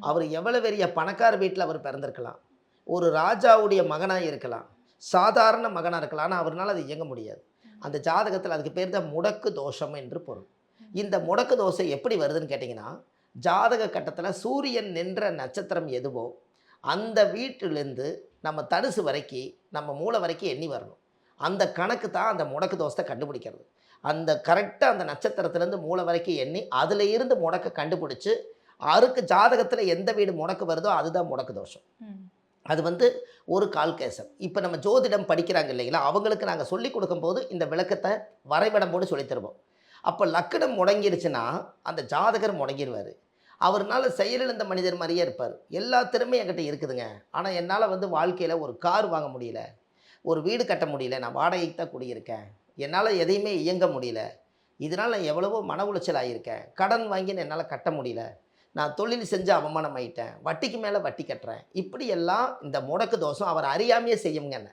அவர் எவ்வளோ பெரிய பணக்கார வீட்டில் அவர் பிறந்திருக்கலாம், ஒரு ராஜாவுடைய மகனாக இருக்கலாம், சாதாரண மகனாக இருக்கலாம். ஆனால் அவர்னால அது இயங்க முடியாது. அந்த ஜாதகத்தில் அதுக்கு பேர் தான் முடக்கு தோஷம் என்று பொருள். இந்த முடக்கு தோசை எப்படி வருதுன்னு கேட்டிங்கன்னா, ஜாதக கட்டத்தில் சூரியன் நின்ற நட்சத்திரம் எதுவோ அந்த வீட்டிலேருந்து நம்ம தனுசு வரைக்கும் நம்ம மூளை வரைக்கும் எண்ணி வரணும். அந்த கணக்கு தான் அந்த முடக்கு தோஷத்தை கண்டுபிடிக்கிறது. அந்த கரெக்டாக அந்த நட்சத்திரத்துலேருந்து மூளை வரைக்கும் எண்ணி அதில் இருந்து முடக்க கண்டுபிடிச்சி அவருக்கு ஜாதகத்தில் எந்த வீடு முடக்கு வருதோ அதுதான் முடக்கு தோஷம். அது வந்து ஒரு கால்கேசம். இப்போ நம்ம ஜோதிடம் படிக்கிறாங்க இல்லைங்களா, அவங்களுக்கு நாங்கள் சொல்லிக் கொடுக்கும்போது இந்த விளக்கத்தை வரைபடம் போட்டு சொல்லித் தருவோம். அப்போ லக்கணம் முடங்கிருச்சுன்னா அந்த ஜாதகர் முடங்கிடுவார். அவர்னால செயலிழந்த மனிதர் மாதிரியே இருப்பார். எல்லா திறமையும் என்கிட்ட இருக்குதுங்க, ஆனால் என்னால் வந்து வாழ்க்கையில் ஒரு கார் வாங்க முடியல, ஒரு வீடு கட்ட முடியல, நான் வாடகைக்கு தான் குடியிருக்கேன், என்னால் எதையுமே இயங்க முடியல, இதனால் நான் எவ்வளவோ மன உளைச்சல் ஆகியிருக்கேன், கடன் வாங்கின்னு என்னால் கட்ட முடியல, நான் தொழில் செஞ்சு அவமானம் ஆயிட்டேன், வட்டிக்கு மேலே வட்டி கட்டுறேன், இப்படி எல்லாம் இந்த முடக்கு தோஷம் அவர் அறியாமையே செய்யுங்க என்ன.